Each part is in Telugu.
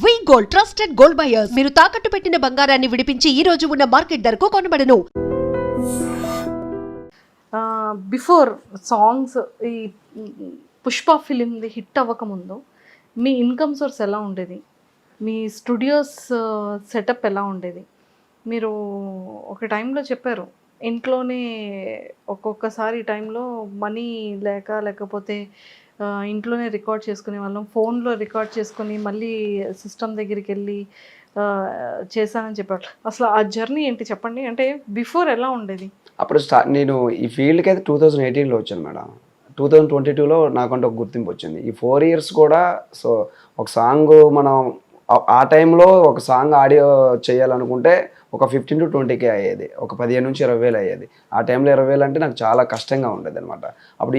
వి గోల్డ్ ట్రస్టెడ్ గోల్డ్ బయర్స్ మీరు తాకట్టు పెట్టిన బంగారాన్ని విడిపించి ఈ రోజు ఉన్న మార్కెట్ ధరకు కొనబడను. బిఫోర్ సాంగ్స్ ఈ పుష్ప ఫిలింది హిట్ అవ్వకముందు మీ ఇన్కమ్ సోర్స్ ఎలా ఉండేది? మీ స్టూడియోస్ సెటప్ ఎలా ఉండేది? మీరు ఒక టైంలో చెప్పారు ఇంట్లోనే ఒక్కొక్కసారి టైంలో మనీ లేకపోతే ఇంట్లోనే రికార్డ్ చేసుకునే వాళ్ళం, ఫోన్లో రికార్డ్ చేసుకొని మళ్ళీ సిస్టమ్ దగ్గరికి వెళ్ళి చేశానని చెప్పారు. అసలు ఆ జర్నీ ఏంటి చెప్పండి. అంటే బిఫోర్ ఎలా ఉండేది? అప్పుడు నేను ఈ ఫీల్డ్కి అయితే 2018లో వచ్చాను మేడం. 2022లో నాకంటే ఒక గుర్తింపు వచ్చింది. ఈ 4 years కూడా సో ఒక సాంగ్ మనం ఆ టైంలో ఒక సాంగ్ ఆడియో చేయాలనుకుంటే ఒక 15 to 20K అయ్యేది, ఒక 15 నుంచి 20,000 అయ్యేది. ఆ టైంలో 20,000 అంటే నాకు చాలా కష్టంగా ఉండేది అనమాట. అప్పుడు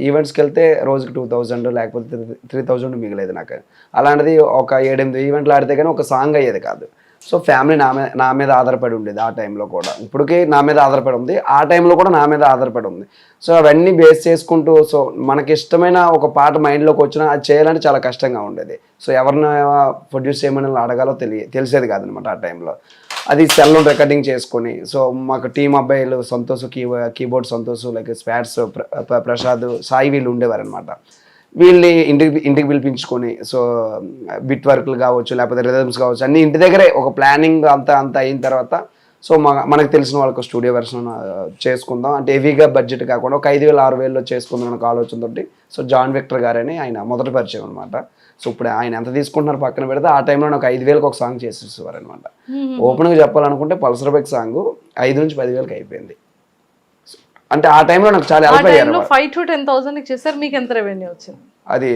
ఈవెంట్స్కి వెళ్తే రోజుకి 2,000 లేకపోతే 3,000 మిగిలేదు నాకు. అలాంటిది ఒక 7-8 ఈవెంట్లు ఆడితే కానీ ఒక సాంగ్ అయ్యేది కాదు. సో ఫ్యామిలీ నా మీద ఆధారపడి ఉండేది ఆ టైంలో కూడా. ఇప్పటికీ నా మీద ఆధారపడి ఉంది, ఆ టైంలో కూడా నా మీద ఆధారపడి ఉంది. సో అవన్నీ బేస్ చేసుకుంటూ సో మనకి ఇష్టమైన ఒక పాట మైండ్లోకి వచ్చినా అది చేయాలంటే చాలా కష్టంగా ఉండేది. సో ఎవరిని ప్రొడ్యూస్ చేయమని అడగాలో తెలిసేది కాదనమాట ఆ టైంలో. అది సెల్లో రికార్డింగ్ చేసుకొని సో మాకు టీం అబ్బాయిలు Santosh keyboard Santosh like spots Prasad Sai వీళ్ళు ఉండేవారు అనమాట. వీళ్ళని ఇంటికి పిలిపించుకొని సో బిట్ వర్క్లు కావచ్చు లేకపోతే రిథమ్స్ కావచ్చు అన్నీ ఇంటి దగ్గరే ఒక ప్లానింగ్ అంతా అయిన తర్వాత సో మనకు తెలిసిన వాళ్ళకి స్టూడియో వెర్షన్ చేసుకుందాం అంటే హెవీగా బడ్జెట్ కాకుండా ఒక 5,000-6,000లో చేసుకుందాం మనకు ఆలోచనతోటి. సో జాన్ విక్టర్ గారని ఆయన మొదటి పరిచయం అనమాట. సో ఇప్పుడు ఆయన ఎంత తీసుకుంటున్నారు పక్కన పెడితే ఆ టైంలో నాకు 5,000కి ఒక సాంగ్ చేసేసేవారు అనమాట. ఓపెన్గా చెప్పాలనుకుంటే పల్సర్ బైక్ సాంగ్ 5 నుంచి 10,000కి అయిపోయింది. అంటే ఆ టైంలో నాకు చాలా హెల్ప్ అయ్యారు. 5 to 10,000 చేశారు. మీకు ఎంత రెవెన్యూ వచ్చింది? అది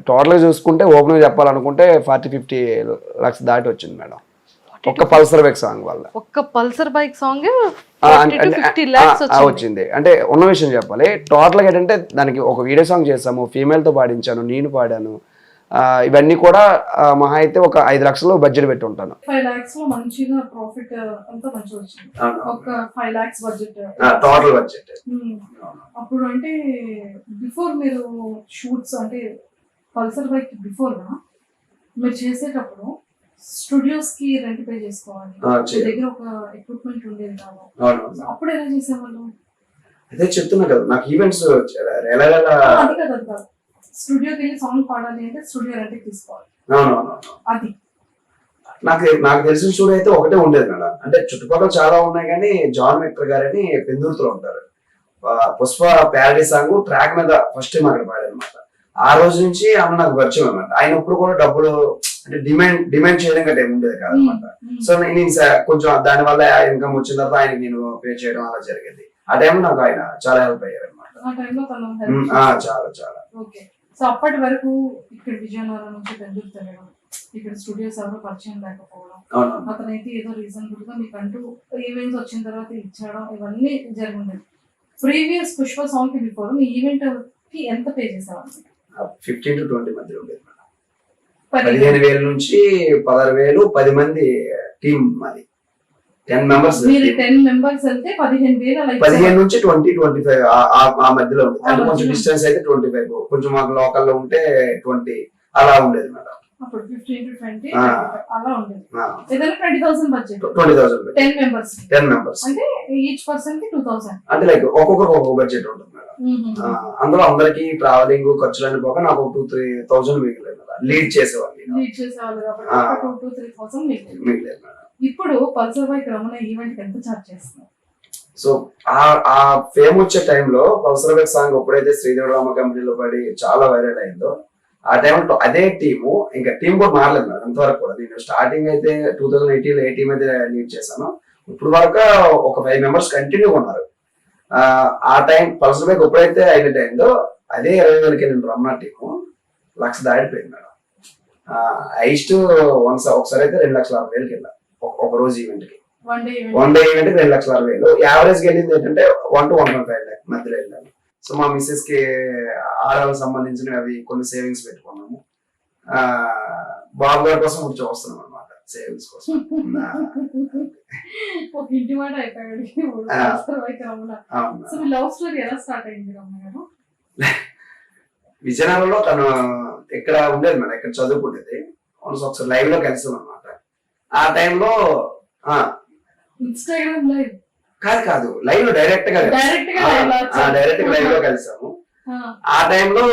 టోటల్గా చూసుకుంటే ఓపెన్గా చెప్పాలనుకుంటే 40-50 lakhs దాటి వచ్చింది మేడం ఒక్క పల్సర్ బైక్ సాంగ్ వల్ల. ఒక్క పల్సర్ బైక్ సాంగ్ వచ్చింది. అంటే ఉన్న విషయం చెప్పాలి, టోటల్గా ఏంటంటే దానికి ఒక వీడియో సాంగ్ చేసాము, ఫీమేల్తో పాడించాను, నేను పాడాను, ఇవన్నీ కూడా మహా అయితే ఒక 5 లక్షలు బడ్జెట్ పెట్టి ఉంటాను. 5 lakhs లో మంచిగా ప్రాఫిట్ అంతా మంచిగా వచ్చింది. ఒక 5 lakhs బడ్జెట్ టోటల్ బడ్జెట్. అప్పుడు అంటే బిఫోర్ మీరు షూట్స్ అంటే పల్సర్ బైక్ బిఫోర్ మీరు చేసేటప్పుడు స్టూడియోస్ కి రెంట్ పే చేసుకోవాలి, దగ్గర ఒక ఎక్విప్మెంట్ ఉండేది కాదు. అప్పుడు ఎలా చేసేవాళ్ళు? అదే చెప్తున్నా కదా నాకు ఈవెంట్స్ అది కదా స్టూడియోకి వెళ్ళి సాంగ్ పాడాలి అంటే స్టూడియో రెంట్ తీసుకోవాలి. అది నాకు తెలిసిన స్టూడియో అయితే ఒకటే ఉండేది మేడం. అంటే చుట్టుపక్కల చాలా ఉన్నాయి కానీ జాన్ విక్టర్ గారని పెందుర్తిలో ఉంటారు. పుష్ప ప్యారడీ సాంగ్ ట్రాక్ మీద ఫస్ట్ టైం అక్కడ పాడారు అనమాట. ఆ రోజు నుంచి ఆమె నాకు పరిచయం అనమాట. ఆయన ఇప్పుడు కూడా డబ్బులు అంటే డిమాండ్ చేయడం గట్రా ఏమి ఉండేది కాదనమాట. సో నేను కొంచెం దాని వల్ల ఇన్కమ్ వచ్చిన తర్వాత ఆయనకి నేను పే చేయడం అలా జరిగింది. ఆ టైంలో నాకు ఆయన చాలా హెల్ప్ అయ్యారు అనమాట. చాలా. సో అప్పటి వరకు ఇక్కడ విజయనగరం నుంచి పెందుర్తి తిరగడం, ఇక్కడ స్టూడియోస్ ఎవరో పరిచయం లేకపోవడం, అతనైతే ఏదో రీజనబుల్ గా మీకంటూ ఈవెంట్స్ వచ్చిన తర్వాత ఇచ్చడం, ఇవన్నీ జరిగింది. ప్రీవియస్ పుష్ప సాంగ్ కి బిఫోర్ మీ ఈవెంట్ కి ఎంత పే చేసేవాళ్ళు? 15 to 20 మధ్య ఉండేది మేడం. 15,000 నుంచి 16,000. 10 మంది టీం మాది, 10 members. మీరు 10 members వెళ్తే 15,000 15 నుంచి 20-25 ఆ మధ్యలో ఉంటుంది. అంటే కొంచెం డిస్టెన్స్ అయితే 25, కొంచెం మాకు లోకల్లో ఉంటే 20 అలా ఉండేది మేడం. అప్పుడు 15 to 20 అలా ఉండేది. ఏదైనా 20,000 బడ్జెట్, 20,000 10 members అంటే ఈచ్ పర్సన్ కి 2,000 అంటే లైక్ ఒక్కొక్కరికి ఒక్కొక్క బడ్జెట్ ఉంటుంది మేడం. అందులో అందరికి ట్రావెలింగ్ ఖర్చులన్నీ పోక నాకు 2-3,000 మిగిలేదు మేడం. లీడ్ చేసేవాళ్ళు కాబట్టి 2-3,000 మిగిలేదు మేడం. ఇప్పుడు పల్సర్ బైక్ రమణ ఈవెంట్ ఎంత చార్జ్ చేస్తున్నారు? సో ఆ ఫేమ్ వచ్చే టైంలో పల్సర్ బైక్ సాంగ్ ఎప్పుడైతే శ్రీదేవి రామ కంపెనీలో పడి చాలా వైరల్ అయిందో ఆ టైంలో అదే టీము ఇంకా టీం కూడా మారలేదు మేడం. అంతవరకు కూడా నేను స్టార్టింగ్ అయితే 2018లో ఏ టీం అయితే లీడ్ చేశాను, ఇప్పుడు వరకు ఒక 5 members కంటిన్యూగా ఉన్నారు. ఆ టైం పల్సర్ బైక్ ఎప్పుడైతే హైలైట్ అయిందో అదే 20,000కి వెళ్ళిన రమణ టీము 1,00,000 దాటిపోయింది మేడం. హైస్ట్ ఒకసారి అయితే 2,60,000కి వెళ్ళాం ఒక రోజు ఈవెంట్ కి. వన్ డే ఈవెంట్ కి 2,60,000. యావరేజ్ గా వెళ్ళింది ఏంటంటే 1 to 1.5 lakh మధ్యలో వెళ్ళాను. సో మా మిస్సెస్ కి ఆడవాళ్ళకి సంబంధించినవి అవి కొన్ని సేవింగ్స్ పెట్టుకున్నాము. బాబు గారి కోసం ఇప్పుడు చూస్తున్నాం అనమాట సేవింగ్స్ కోసం. విజయనగరంలో తను ఇక్కడ ఉండేది మేడం, ఇక్కడ చదువుకునేది. ఒకసారి లైవ్ లో కలిసాం అనమాట. ఆ టైంలో ఇన్స్టాగ్రామ్ లైవ్ కాదు లైవ్ లో డైరెక్ట్ గా లైవ్ లో కలిసాము. ఆ టైంలో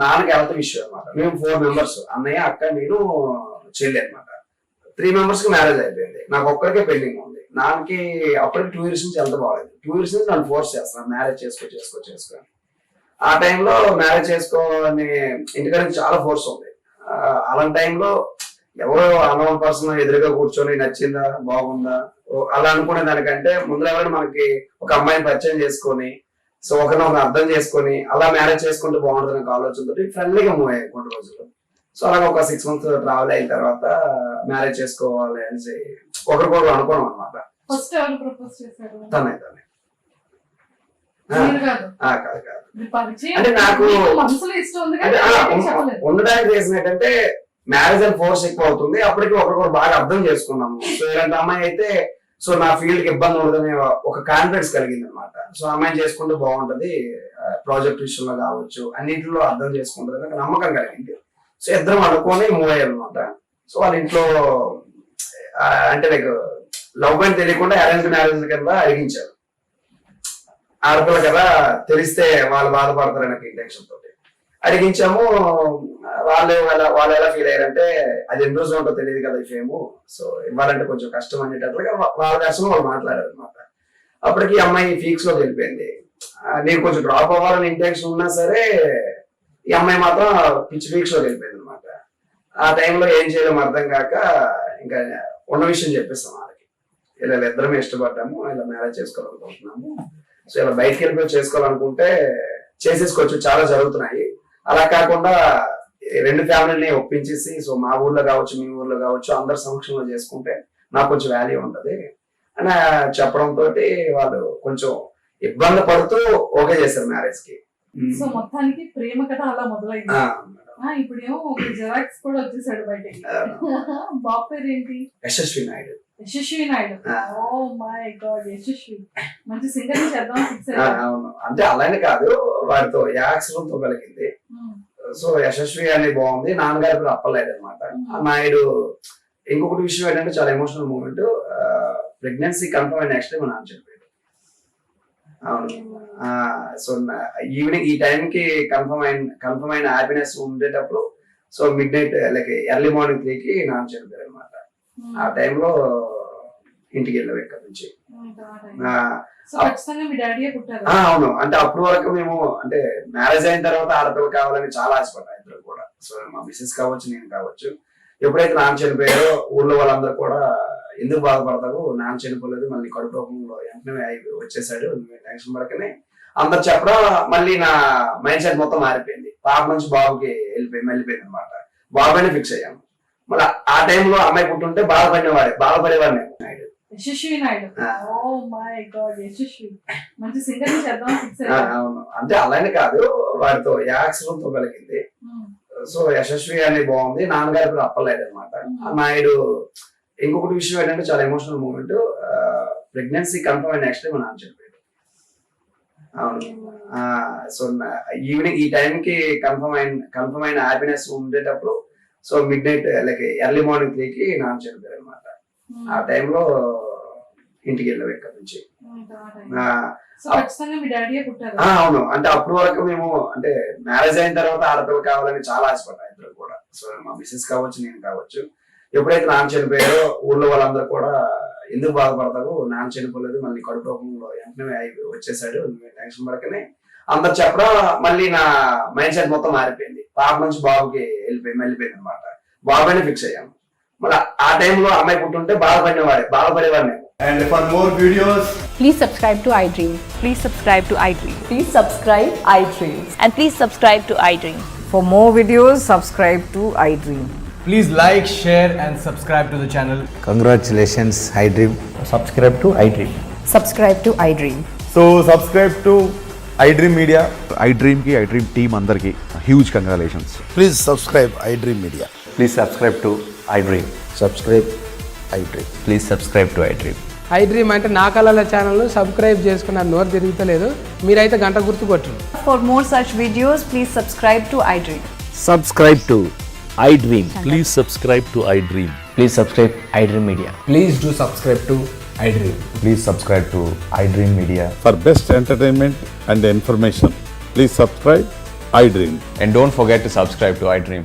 నాన్నకి హెల్త్ ఇష్యూ అనమాట. మేము 4 మెంబర్స్, అన్నయ్య, అక్క, నేను, చెల్లి అనమాట. 3 మెంబర్స్ కి మ్యారేజ్ అయిపోయింది. నాకు ఒక్కరికే పెండింగ్ ఉంది. నాన్నకి అప్పటికి 2 years నుంచి హెల్త్ బాగాలేదు. 2 years నుంచి నన్ను ఫోర్స్ చేస్తున్నాను మ్యారేజ్ చేసుకో. ఆ టైంలో మ్యారేజ్ చేసుకోని ఇంటికాడ నుంచి చాలా ఫోర్స్ ఉంది. అలాంటి టైంలో ఎవరో అన్నోన్ పర్సన్ ఎదురుగా కూర్చొని నచ్చిందా, బాగుందా, అలా అనుకునే దానికంటే ముందు ఎవరైనా మనకి ఒక అమ్మాయిని పరిచయం చేసుకొని, సో ఒకరిని అర్థం చేసుకొని అలా మ్యారేజ్ చేసుకుంటే బాగుంటుంది అనే ఆలోచనతో ఫ్రెండ్లీగా మూవ్ అయ్యాయి కొన్ని రోజులు. సో అలాగే ఒక 6 months ట్రావెల్ అయిన తర్వాత మ్యారేజ్ చేసుకోవాలి అనేసి ఒకరికొకరు అనుకున్నాం అనమాట. ఫస్ట్ ఎవరు ప్రపోజ్ చేశారు? తనే కాదు అంటే నాకు మనసులో ఇష్టం ఉంది ఉండడానికి రీజన్ ఏంటంటే మ్యారేజ్ అని ఫోర్స్ ఎక్కువ అవుతుంది. అప్పటికి ఒకరికొకరు బాగా అర్థం చేసుకున్నాము. సో ఇలాంటి అమ్మాయి అయితే సో నా ఫీల్డ్ కి ఇబ్బంది ఉండదనే ఒక కాన్ఫిడెన్స్ కలిగింది అనమాట. సో అమ్మాయిని చేసుకుంటే బాగుంటది, ప్రాజెక్ట్ విషయంలో కావచ్చు, అన్నింటిలో అర్థం చేసుకుంటది నాకు నమ్మకం కలిగింది. సో ఇద్దరం అనుకొని మూవ్ అయ్యారు అనమాట. సో వాళ్ళ ఇంట్లో అంటే లైక్ లవ్ అని తెలియకుండా అరేంజ్ మ్యారేజ్ కింద అడిగించారు. ఆడపిల్ల కదా, తెలిస్తే వాళ్ళు బాధపడతారనే ఇంటెన్షన్ తోటి అడిగించాము. వాళ్ళు ఎలా ఫీల్ అయ్యారంటే అది ఎన్ని రోజులు ఉంటో తెలియదు కదా ఈ ఫేము, సో ఇవ్వాలంటే కొంచెం కష్టం అనేటట్లుగా వాళ్ళ దర్శనం వాళ్ళు మాట్లాడారు అనమాట. అప్పటికి అమ్మాయి ఫీక్స్ లో వెళ్ళిపోయింది. నేను కొంచెం డ్రాప్ అవ్వాలని ఇంటెన్షన్ ఉన్నా సరే ఈ అమ్మాయి మాత్రం పిచ్చి ఫీక్స్ లో వెళ్ళిపోయింది అనమాట. ఆ టైంలో ఏం చేయలేము అర్థం కాక ఇంకా ఉన్న విషయం చెప్పేస్తాం వాళ్ళకి, ఇలా ఇద్దరమే ఇష్టపడ్డాము, ఇలా మ్యారేజ్ చేసుకోవాలనుకుంటున్నాము, సో ఇలా బయటకు వెళ్ళిపోయి చేసుకోవాలనుకుంటే చేసేసుకోవచ్చు, చాలా జరుగుతున్నాయి. అలా కాకుండా 2 ఫ్యామిలీని ఒప్పించేసి సో మా ఊర్లో కావచ్చు, మీ ఊర్లో కావచ్చు, అందరి సమక్షంలో చేసుకుంటే నాకు కొంచెం వాల్యూ ఉంటది అని చెప్పడంతో వాళ్ళు కొంచెం ఇబ్బంది పడుతూ ఓకే చేశారు మ్యారేజ్ కి. సో మొత్తానికి ప్రేమ కథ అలా మొదలైంది. ఇప్పుడేమో ఒక జెరాక్స్ కూడా వచ్చేసాడు బయటకి. బాబు పేరు ఏంటి? Yashasvi Naidu. Yashasvi Naidu. Oh my god, Yashasvi మంచి సింగర్ చేద్దాం ఫిక్స్ అయ్యారు. అవును, అంటే అలానే కాదు, వాడితో యాక్సిడెంట్ తో కలిగింది. సో యశస్వి అనేది బాగుంది. నాన్నగారి పేరు అప్పలేదు అనమాట. నాయుడు. ఇంకొకటి విషయం ఏంటంటే చాలా ఎమోషనల్ మూమెంట్, ప్రెగ్నెన్సీ కన్ఫర్మ్ అయిన నెక్స్ట్ డే మా నాన్న చనిపోయాడు. అవును. సో ఈవినింగ్ ఈ టైం కి కన్ఫర్మ్ అయిన హ్యాపీనెస్ ఉండేటప్పుడు so mid night like early morning 3కి నాన్న చనిపోయారు అనమాట. ఆ టైంలో ఇంటికి వెళ్ళాము ఇక్కడ నుంచి. అవును, అంటే అప్పటి వరకు మేము అంటే మ్యారేజ్ అయిన తర్వాత ఆడపిల్ల కావాలని చాలా ఆశపడ్డాం ఇద్దరు కూడా. సో మా మిస్సెస్ కావచ్చు, నేను కావచ్చు. ఎప్పుడైతే నాన్న చనిపోయారో ఊర్లో వాళ్ళందరూ కూడా ఎందుకు బాధపడతావు, నాన్న చనిపోలేదు, మళ్ళీ కడుపు రూపంలో వెంటనే వచ్చేసాడు, టెన్షన్ పడకనే అందరు చెప్పడం మళ్ళీ నా మైండ్ సెట్ మొత్తం మారిపోయింది. పాప నుంచి బాబుకి వెళ్ళిపోయింది అనమాట. బాబునే ఫిక్స్ అయ్యాము. మళ్ళీ ఆ టైంలో అమ్మాయి పుట్టుంటే బాధపడేవాడిని. Yashasvi Naidu. Oh my god, Yashasvi మంచి సింగర్ చేద్దాం ఫిక్స్ అయ్యారు. అవును, అంటే అలానే కాదు, వాడితో యాక్సిడెంట్ తో కలిగింది. సో యశస్వి అనేది బాగుంది. నాన్నగారి పేరు అప్పలేదు అనమాట. నాయుడు. ఇంకొకటి విషయం ఏంటంటే చాలా ఎమోషనల్ మూమెంట్, ప్రెగ్నెన్సీ కన్ఫర్మ్ అయిన నెక్స్ట్ డే మా నాన్న చనిపోయాడు. అవును. సో ఈవినింగ్ ఈ టైం కి కన్ఫర్మ్ అయిన హ్యాపీనెస్ ఉండేటప్పుడు so mid night like early morning 3కి నాన్న చనిపోయారు అనమాట. ఆ టైంలో ఇంటికి వెళ్ళాము ఇక్కడ నుంచి. అవును, అంటే అప్పటి వరకు మేము అంటే మ్యారేజ్ అయిన తర్వాత ఆడపిల్ల కావాలని చాలా ఆశపడ్డాం ఇద్దరు కూడా. సో మా మిస్సెస్ కావచ్చు, నేను కావచ్చు. ఎప్పుడైతే నాన్న చనిపోయారో ఊర్లో వాళ్ళందరూ కూడా ఎందుకు బాధపడతావు, నాన్న చనిపోలేదు, మళ్ళీ కడుపు రూపంలో వెంటనే వచ్చేసాడు, టెన్షన్ పడకనే అందరు చెప్పడం మళ్ళీ నా మైండ్ సెట్ మొత్తం మారిపోయింది. పాప నుంచి బాబుకి వెళ్ళిపోయింది అనమాట. బాబునే ఫిక్స్ అయ్యాము. మళ్ళీ ఆ టైంలో అమ్మాయి పుట్టుంటే బాధపడేవాడిని. And for more videos, please subscribe to iDream. Please subscribe to iDream. Please subscribe iDream. And please subscribe to iDream. For more videos, subscribe to iDream. please like, share and subscribe to the channel. Congratulations, iDream. Subscribe to iDream. Subscribe to iDream. So subscribe to iDream Media. iDream team andarki huge congratulations. Please subscribe iDream Media. Please subscribe to iDream. Subscribe iDream. Please subscribe to iDream. iDream అంటే నా కళల ఛానల్ను సబ్స్క్రైబ్ చేసుకున్న నోరు తిరుగుతలేదు, మీరైతే గంట గుర్తు కొట్టండి. For more such videos, please subscribe to iDream. Subscribe to iDream. Please subscribe to iDream. Please subscribe iDream Media. Please do subscribe to iDream. Please subscribe to iDream Media. For best entertainment and information, please subscribe iDream. And don't forget to subscribe to iDream.